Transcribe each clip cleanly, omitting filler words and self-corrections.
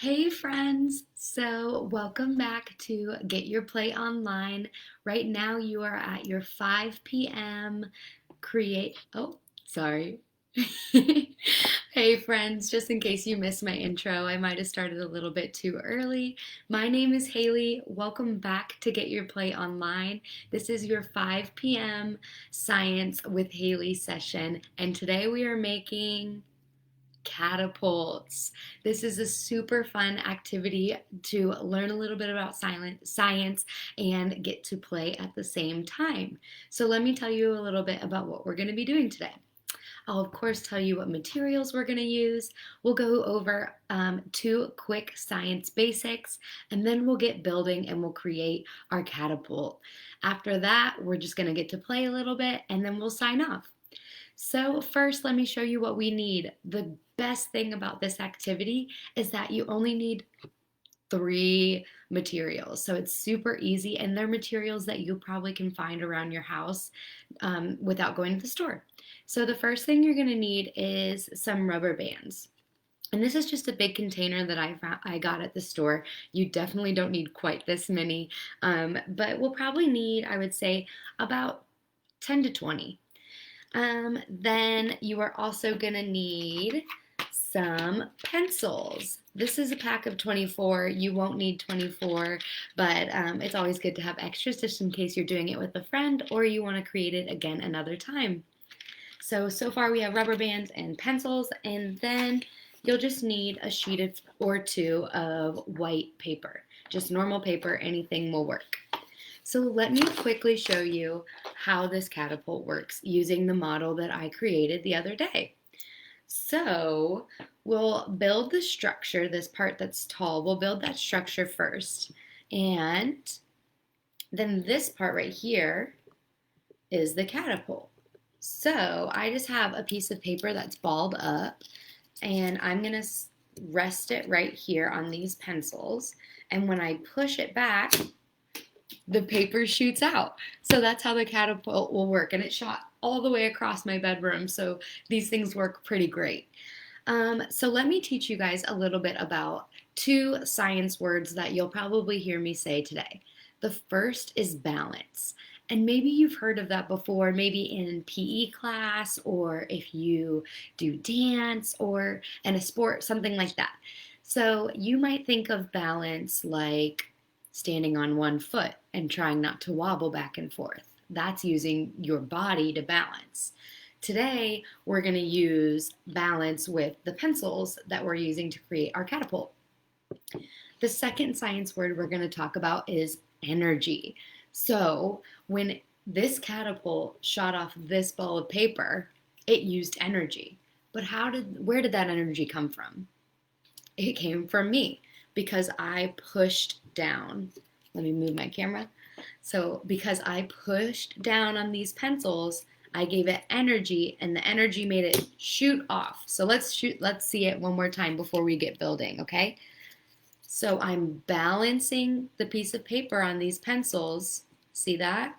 Hey friends! So, welcome back to Get Your Play Online. Right now, you are at your 5 p.m. Sorry. Hey friends, just in case you missed my intro, I might have started a little bit too early. My name is Haley. Welcome back to Get Your Play Online. This is your 5 p.m. Science with Haley session, and today we are making catapults. This is a super fun activity to learn a little bit about science and get to play at the same time. So let me tell you a little bit about what we're going to be doing today. I'll of course tell you what materials we're going to use. We'll go over two quick science basics, and then we'll get building and we'll create our catapult. After that, we're just going to get to play a little bit and then we'll sign off. So first, let me show you what we need. The best thing about this activity is that you only need three materials. So it's super easy, and they're materials that you probably can find around your house without going to the store. So the first thing you're going to need is some rubber bands. And this is just a big container that I got at the store. You definitely don't need quite this many, but we'll probably need, I would say, about 10 to 20. Then you are also going to need some pencils. This is a pack of 24. You won't need 24, but it's always good to have extras just in case you're doing it with a friend or you want to create it again another time. So far we have rubber bands and pencils, and then you'll just need a sheet or two of white paper. Just normal paper, anything will work. So let me quickly show you how this catapult works using the model that I created the other day. So we'll build the structure, this part that's tall, we'll build that structure first. And then this part right here is the catapult. So I just have a piece of paper that's balled up, and I'm going to rest it right here on these pencils. And when I push it back, the paper shoots out. So that's how the catapult will work. And it shot all the way across my bedroom. So these things work pretty great. So let me teach you guys a little bit about two science words that you'll probably hear me say today. The first is balance. And maybe you've heard of that before, maybe in PE class, or if you do dance or in a sport, something like that. So you might think of balance like standing on one foot and trying not to wobble back and forth. That's using your body to balance. Today, we're going to use balance with the pencils that we're using to create our catapult. The second science word we're going to talk about is energy. So when this catapult shot off this ball of paper, it used energy. But where did that energy come from? It came from me because I pushed down. Let me move my camera. So because I pushed down on these pencils, I gave it energy, and the energy made it shoot off. So let's see it one more time before we get building, okay? So I'm balancing the piece of paper on these pencils. See that?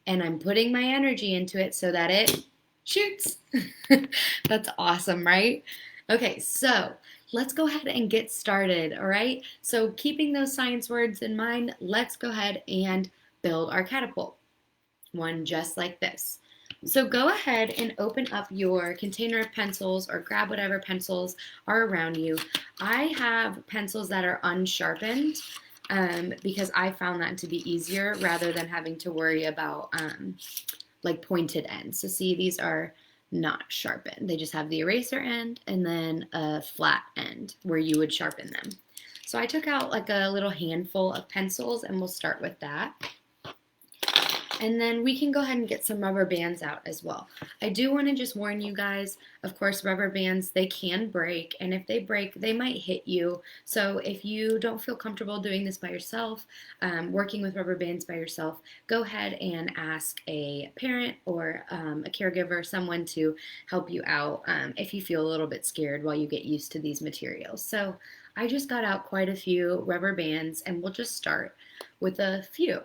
And I'm putting my energy into it so that it shoots. That's awesome, right? Okay, so let's go ahead and get started, all right? So keeping those science words in mind, let's go ahead and build our catapult. One just like this. So go ahead and open up your container of pencils or grab whatever pencils are around you. I have pencils that are unsharpened because I found that to be easier rather than having to worry about like pointed ends. So see, these are not sharpened. They just have the eraser end and then a flat end where you would sharpen them. So I took out like a little handful of pencils, and we'll start with that. And then we can go ahead and get some rubber bands out as well. I do want to just warn you guys, of course, rubber bands, they can break, and if they break, they might hit you. So if you don't feel comfortable doing this by yourself, working with rubber bands by yourself, go ahead and ask a parent or a caregiver, someone to help you out if you feel a little bit scared while you get used to these materials. So I just got out quite a few rubber bands, and we'll just start with a few.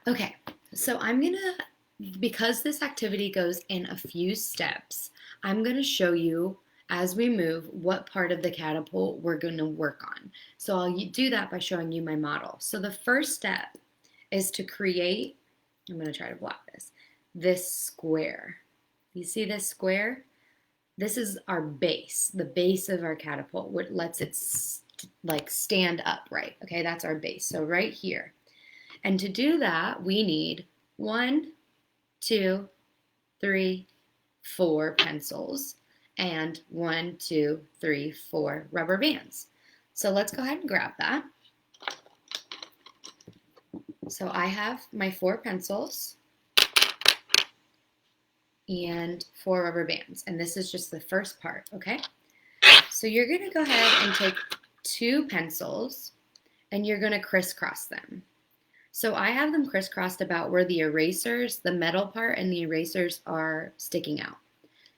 Okay, so because this activity goes in a few steps, I'm gonna show you as we move what part of the catapult we're going to work on. So I'll do that by showing you my model. So the first step is to create, I'm going to try to block this square. You see this square? This is our base, the base of our catapult, what lets it like stand upright. Okay, that's our base. So right here. And to do that, we need 1, 2, 3, 4 pencils and 1, 2, 3, 4 rubber bands. So let's go ahead and grab that. So I have my 4 pencils and 4 rubber bands, and this is just the first part, okay? So you're gonna go ahead and take 2 pencils and you're gonna crisscross them. So I have them crisscrossed about where the erasers, the metal part and the erasers are sticking out.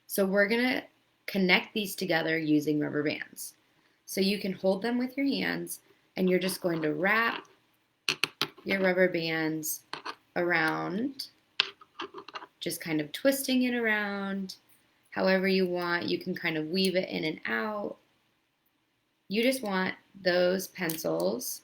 So we're gonna connect these together using rubber bands. So you can hold them with your hands and you're just going to wrap your rubber bands around, just kind of twisting it around however you want. You can kind of weave it in and out. You just want those pencils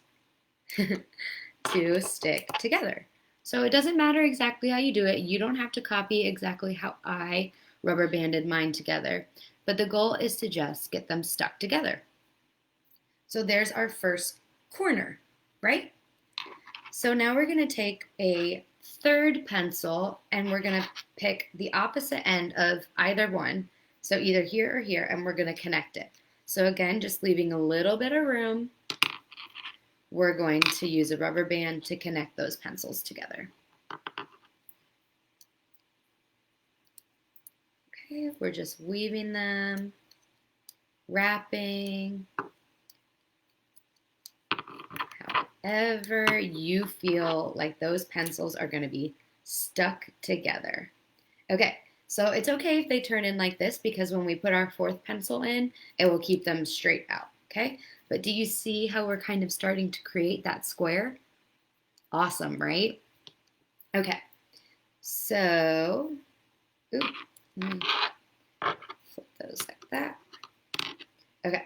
to stick together. So it doesn't matter exactly how you do it. You don't have to copy exactly how I rubber banded mine together, but the goal is to just get them stuck together. So there's our first corner, right? So now we're going to take a third pencil and we're going to pick the opposite end of either one. So either here or here, and we're going to connect it. So again, just leaving a little bit of room, we're going to use a rubber band to connect those pencils together. Okay, we're just weaving them, wrapping, however you feel like those pencils are going to be stuck together. Okay, so it's okay if they turn in like this, because when we put our 4th pencil in, it will keep them straight out, okay? But do you see how we're kind of starting to create that square? Awesome, right? Okay, so, let me flip those like that. Okay,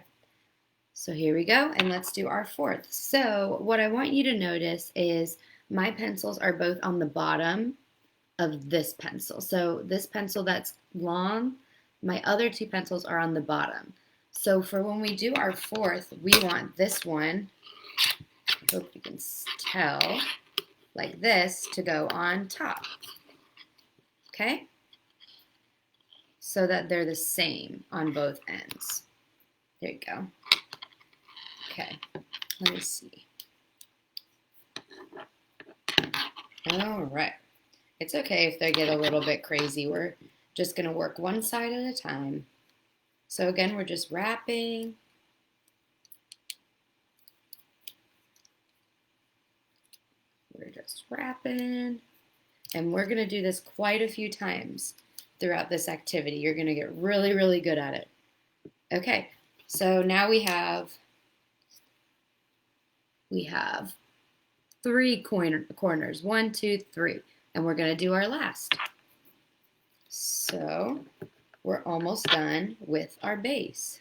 so here we go, and let's do our 4th. So what I want you to notice is my pencils are both on the bottom of this pencil. So this pencil that's long, my other 2 pencils are on the bottom. So for when we do our 4th, we want this one, I hope you can tell, like this, to go on top. Okay? So that they're the same on both ends. There you go. Okay, let me see. All right. It's okay if they get a little bit crazy. We're just going to work one side at a time. So again, we're just wrapping. We're just wrapping. And we're going to do this quite a few times throughout this activity. You're going to get really, really good at it. Okay, so now we have 3 corners. 1, 2, 3. And we're going to do our last. So we're almost done with our base.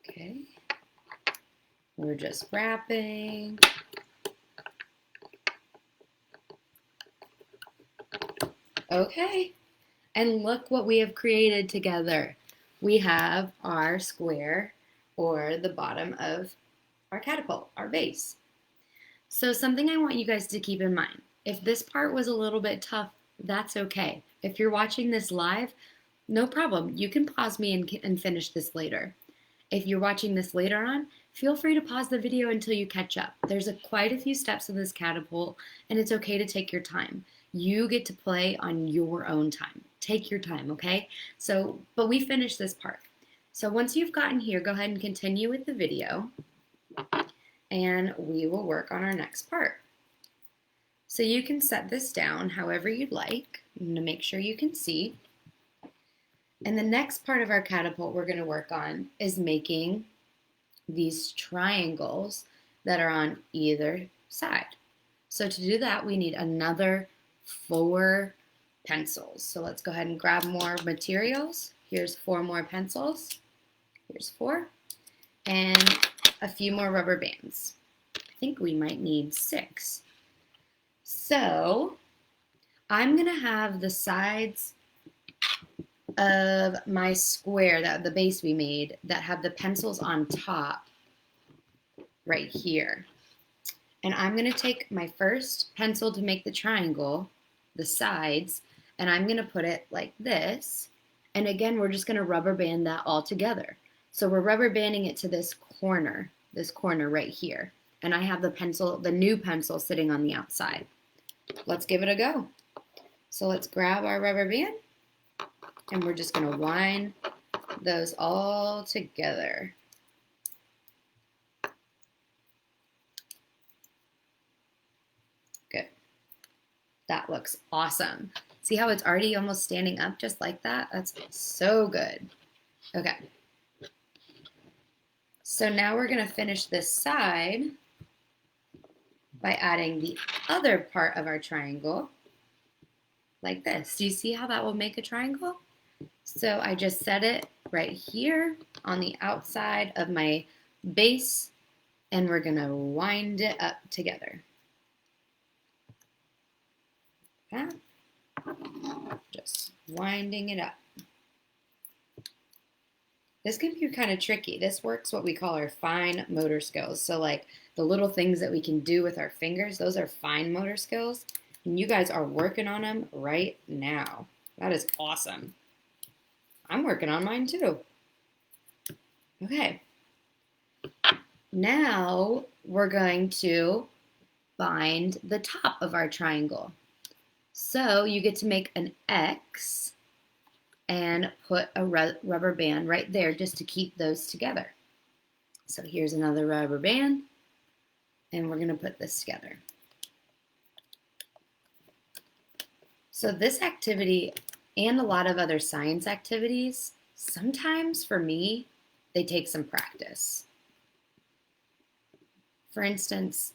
Okay. We're just wrapping. Okay. And look what we have created together. We have our square, or the bottom of our catapult, our base. So something I want you guys to keep in mind, if this part was a little bit tough, that's okay. If you're watching this live, no problem. You can pause me and finish this later. If you're watching this later on, feel free to pause the video until you catch up. There's quite a few steps in this catapult, and it's okay to take your time. You get to play on your own time. Take your time, okay? So, but we finished this part. So once you've gotten here, go ahead and continue with the video, and we will work on our next part. So you can set this down however you'd like. I'm going to make sure you can see. And the next part of our catapult we're going to work on is making these triangles that are on either side. So to do that, we need another 4 pencils. So let's go ahead and grab more materials. Here's 4 more pencils. Here's 4. And a few more rubber bands. I think we might need 6. So I'm gonna have the sides of my square, that the base we made, that have the pencils on top right here. And I'm gonna take my first pencil to make the triangle, the sides, and I'm gonna put it like this. And again, we're just gonna rubber band that all together. So we're rubber banding it to this corner right here. And I have the pencil, the new pencil sitting on the outside. Let's give it a go. So let's grab our rubber band and we're just gonna wind those all together. Good. That looks awesome. See how it's already almost standing up just like that? That's so good. Okay. So now we're gonna finish this side by adding the other part of our triangle like this. Do you see how that will make a triangle? So I just set it right here on the outside of my base and we're gonna wind it up together. That. Just winding it up. This can be kind of tricky. This works what we call our fine motor skills. So like the little things that we can do with our fingers, those are fine motor skills. And you guys are working on them right now. That is awesome. I'm working on mine too. Okay. Now we're going to bind the top of our triangle. So you get to make an X and put a rubber band right there just to keep those together. So here's another rubber band and we're gonna put this together. So this activity and a lot of other science activities, sometimes for me, they take some practice. For instance,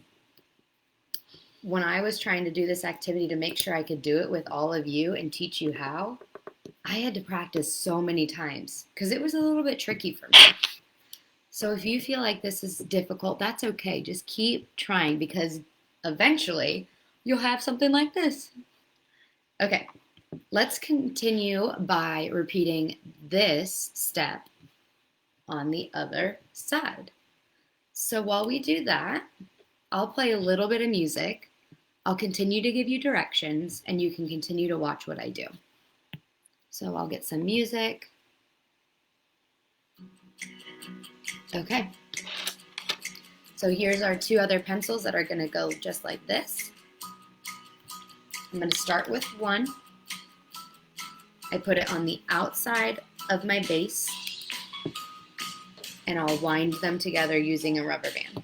when I was trying to do this activity to make sure I could do it with all of you and teach you how, I had to practice so many times because it was a little bit tricky for me. So if you feel like this is difficult, that's okay. Just keep trying because eventually you'll have something like this. Okay, let's continue by repeating this step on the other side. So while we do that, I'll play a little bit of music. I'll continue to give you directions and you can continue to watch what I do. So I'll get some music. Okay. So here's our 2 other pencils that are gonna go just like this. I'm gonna start with 1. I put it on the outside of my base and I'll wind them together using a rubber band.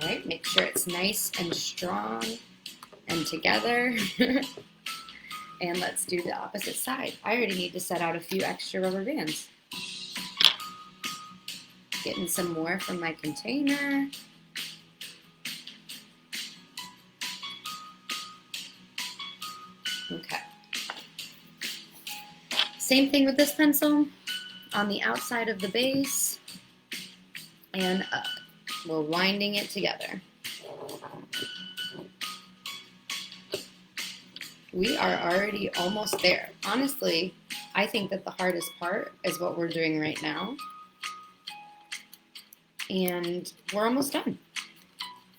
All right, make sure it's nice and strong and together. And let's do the opposite side. I already need to set out a few extra rubber bands. Getting some more from my container. Okay. Same thing with this pencil. On the outside of the base and up. We're winding it together. We are already almost there. Honestly, I think that the hardest part is what we're doing right now. And we're almost done.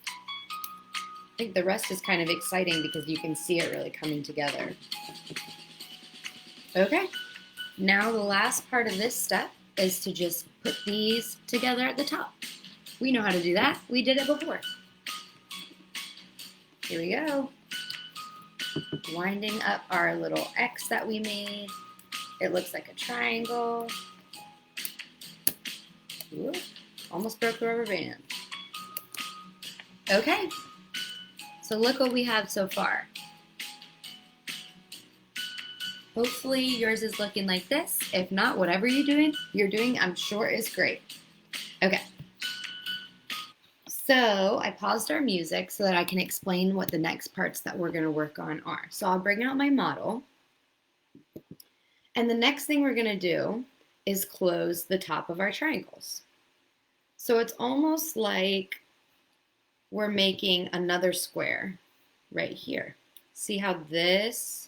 I think the rest is kind of exciting because you can see it really coming together. Okay, now the last part of this step is to just put these together at the top. We know how to do that. We did it before. Here we go. Winding up our little X that we made. It looks like a triangle. Ooh, almost broke the rubber band. Okay, so look what we have so far. Hopefully yours is looking like this. If not, whatever you're doing, I'm sure is great. Okay. So I paused our music so that I can explain what the next parts that we're going to work on are. So I'll bring out my model. And the next thing we're going to do is close the top of our triangles. So it's almost like we're making another square right here. See how this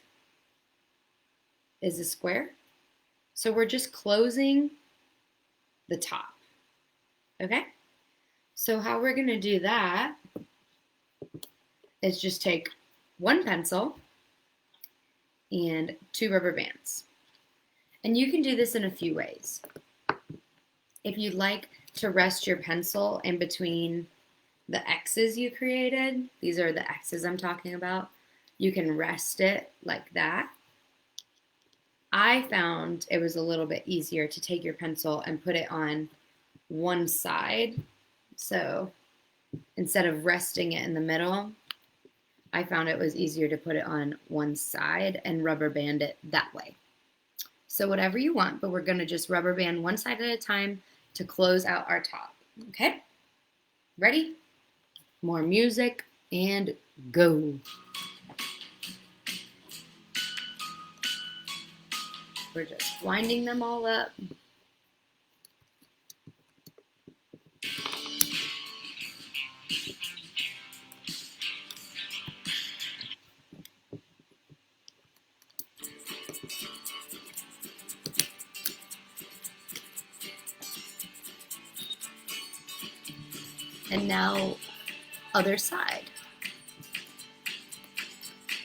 is a square? So we're just closing the top, okay? So how we're gonna do that is just take one pencil and 2 rubber bands. And you can do this in a few ways. If you'd like to rest your pencil in between the X's you created, these are the X's I'm talking about, you can rest it like that. I found it was a little bit easier to take your pencil and put it on one side. So instead of resting it in the middle, I found it was easier to put it on one side and rubber band it that way. So whatever you want, but we're gonna just rubber band one side at a time to close out our top, okay? Ready? More music and go. We're just winding them all up. And now, other side.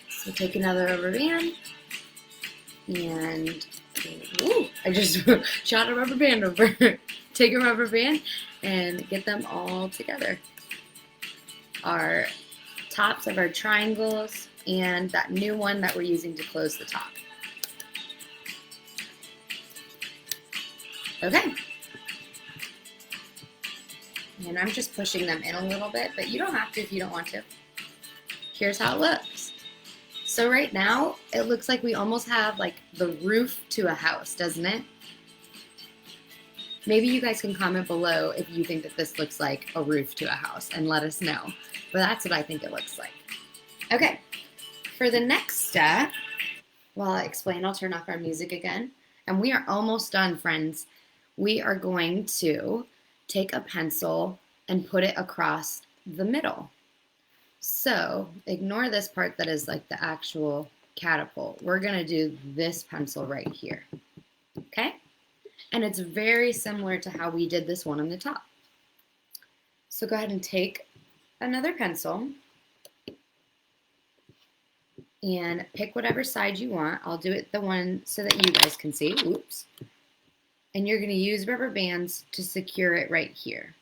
So take another rubber band and ooh, I just shot a rubber band over. Take a rubber band and get them all together. Our tops of our triangles and that new one that we're using to close the top. Okay. And I'm just pushing them in a little bit, but you don't have to if you don't want to. Here's how it looks. So right now, it looks like we almost have like the roof to a house, doesn't it? Maybe you guys can comment below if you think that this looks like a roof to a house and let us know. But that's what I think it looks like. Okay, for the next step, while I explain, I'll turn off our music again. And we are almost done, friends. We are going to take a pencil and put it across the middle. So ignore this part that is like the actual catapult. We're gonna do this pencil right here, okay? And it's very similar to how we did this one on the top. So go ahead and take another pencil and pick whatever side you want. I'll do it the one so that you guys can see, oops. And you're gonna use rubber bands to secure it right here.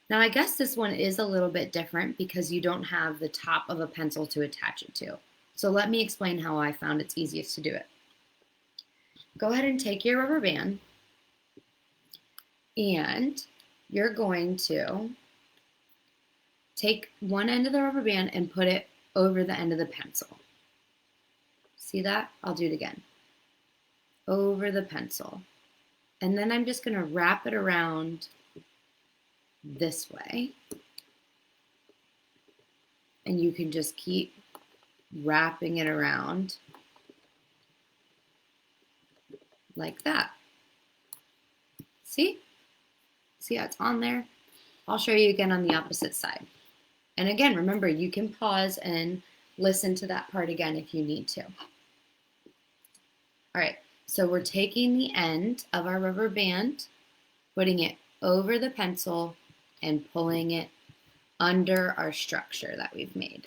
Now I guess this one is a little bit different because you don't have the top of a pencil to attach it to. So let me explain how I found it's easiest to do it. Go ahead and take your rubber band and you're going to take one end of the rubber band and put it over the end of the pencil. See that? I'll do it again. Over the pencil. And then I'm just gonna wrap it around this way. And you can just keep wrapping it around like that. See? See how it's on there? I'll show you again on the opposite side. And again, remember, you can pause and listen to that part again if you need to. All right, so we're taking the end of our rubber band, putting it over the pencil, and pulling it under our structure that we've made.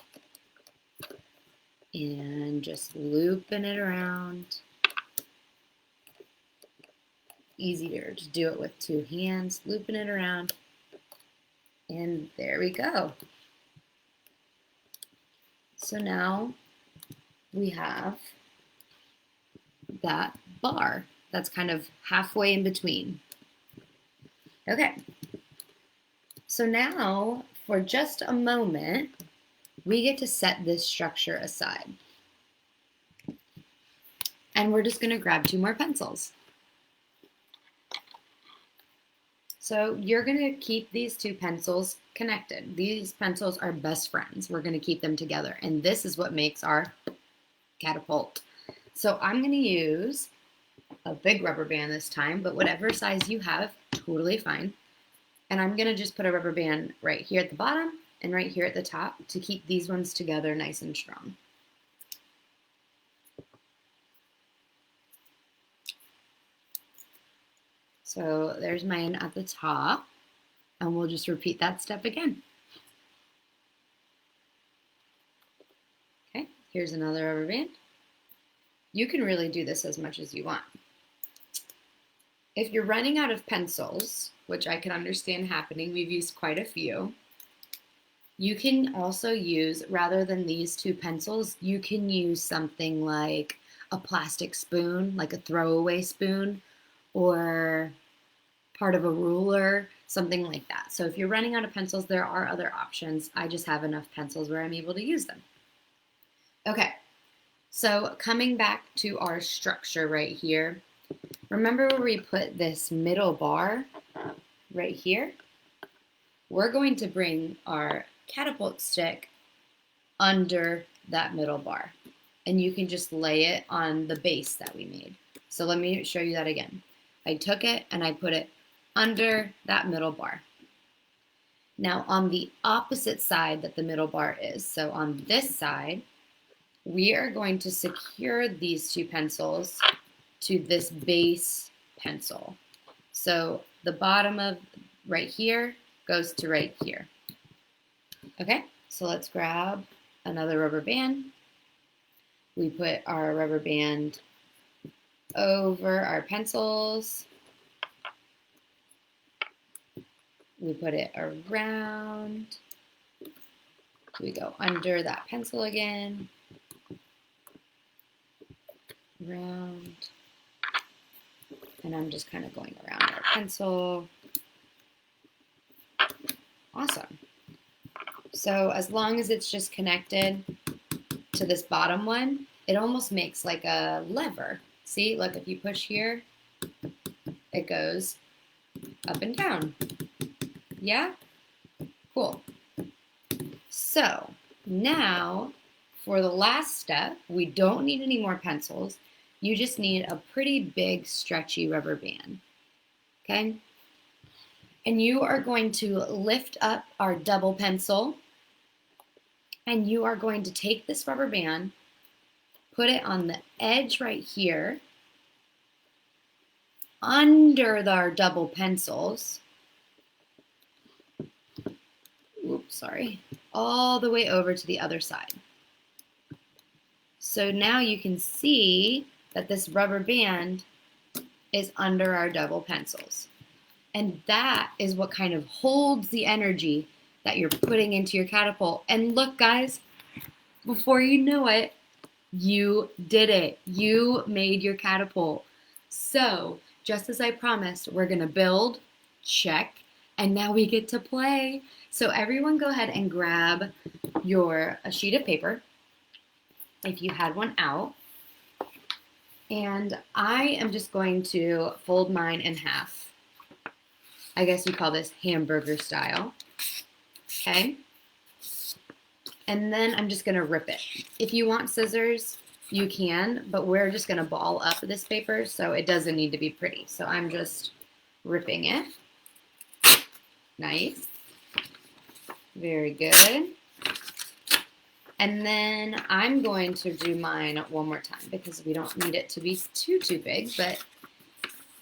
And just looping it around. Easier to do it with 2 hands, looping it around. And there we go. So now we have that bar that's kind of halfway in between. Okay. So now, for just a moment, we get to set this structure aside. And we're just going to grab 2 more pencils. So you're going to keep these 2 pencils connected. These pencils are best friends. We're going to keep them together. And this is what makes our catapult. So I'm going to use a big rubber band this time, but whatever size you have, totally fine. And I'm going to just put a rubber band right here at the bottom and right here at the top to keep these ones together nice and strong. So there's mine at the top, and we'll just repeat that step again. Okay, here's another rubber band. You can really do this as much as you want. If you're running out of pencils, which I can understand happening, we've used quite a few, you can also use, rather than these 2 pencils, you can use something like a plastic spoon, like a throwaway spoon, or part of a ruler, something like that. So if you're running out of pencils, there are other options. I just have enough pencils where I'm able to use them. Okay, so coming back to our structure right here, remember where we put this middle bar right here? We're going to bring our catapult stick under that middle bar, and you can just lay it on the base that we made. So let me show you that again. I took it and I put it under that middle bar. Now on the opposite side that the middle bar is, so on this side, we are going to secure these 2 pencils to this base pencil. So the bottom of right here goes to right here. Okay, so let's grab another rubber band. We put our rubber band over our pencils. We put it around. We go under that pencil again. Around. And I'm just kind of going around our pencil. Awesome. So as long as it's just connected to this bottom one, it almost makes like a lever. See, look, if you push here, it goes up and down. Yeah? Cool. So now for the last step, we don't need any more pencils. You just need a pretty big stretchy rubber band. Okay? And you are going to lift up our double pencil, and you are going to take this rubber band, put it on the edge right here, under our double pencils, oops, sorry, all the way over to the other side. So now you can see that this rubber band is under our double pencils. And that is what kind of holds the energy that you're putting into your catapult. And look, guys, before you know it, you did it. You made your catapult. So, just as I promised, we're going to build, check, and now we get to play. So everyone go ahead and grab a sheet of paper, if you had one out. And I am just going to fold mine in half. I guess you call this hamburger style. Okay. And then I'm just going to rip it. If you want scissors, you can, but we're just going to ball up this paper, so it doesn't need to be pretty. So I'm just ripping it. Nice. Very good. And then I'm going to do mine one more time because we don't need it to be too big, but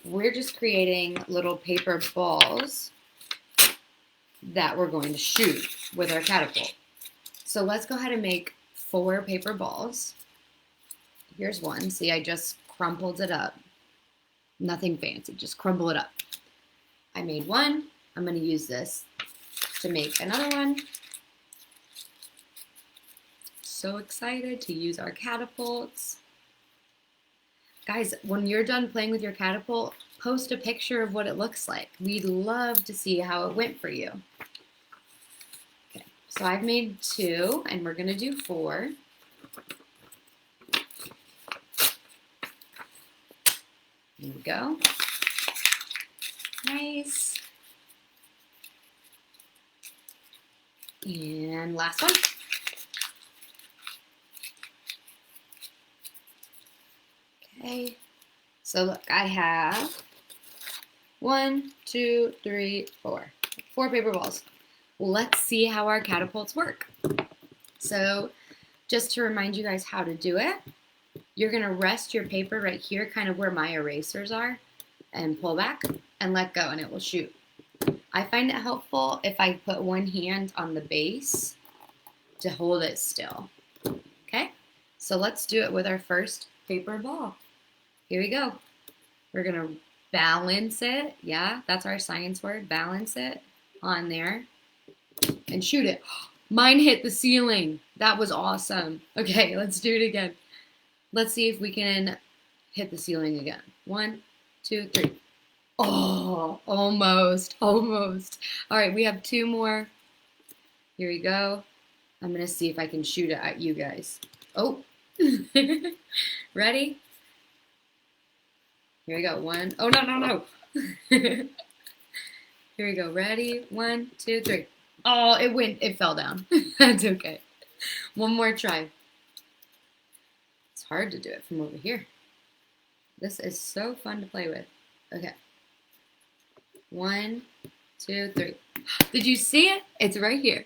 we're just creating little paper balls that we're going to shoot with our catapult. So let's go ahead and make 4 paper balls. Here's one. See, I just crumpled it up. Nothing fancy, just crumble it up. I made one. I'm going to use this to make another one. So excited to use our catapults. Guys, when you're done playing with your catapult, post a picture of what it looks like. We'd love to see how it went for you. Okay, so I've made 2, and we're going to do 4. There we go. Nice. And last one. Okay. So look, I have 1, 2, 3, 4. 4 paper balls. Let's see how our catapults work. So just to remind you guys how to do it, you're going to rest your paper right here, kind of where my erasers are, and pull back and let go, and it will shoot. I find it helpful if I put one hand on the base to hold it still. Okay, so let's do it with our first paper ball. Here we go. We're going to balance it. Yeah, that's our science word. Balance it on there and shoot it. Mine hit the ceiling. That was awesome. Okay, let's do it again. Let's see if we can hit the ceiling again. 1, 2, 3. Oh, almost, almost. All right, we have 2 more. Here we go. I'm going to see if I can shoot it at you guys. Oh, ready? Here we go. 1. Oh, no, no, no. Here we go. Ready? 1, 2, 3. Oh, it fell down. That's okay. One more try. It's hard to do it from over here. This is so fun to play with. Okay. 1, 2, 3. Did you see it? It's right here.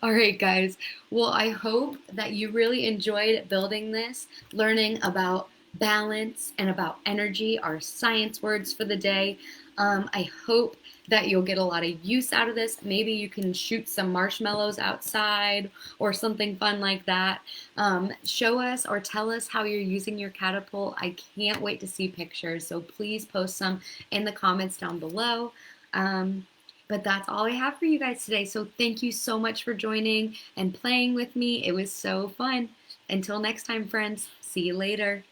All right, guys. Well, I hope that you really enjoyed building this, learning about balance and about energy, our science words for the day. I hope that you'll get a lot of use out of this. Maybe you can shoot some marshmallows outside or something fun like that. Show us or tell us how you're using your catapult. I can't wait to see pictures, so please post some in the comments down below. But that's all I have for you guys today. So thank you so much for joining and playing with me. It was so fun. Until next time, friends. See you later.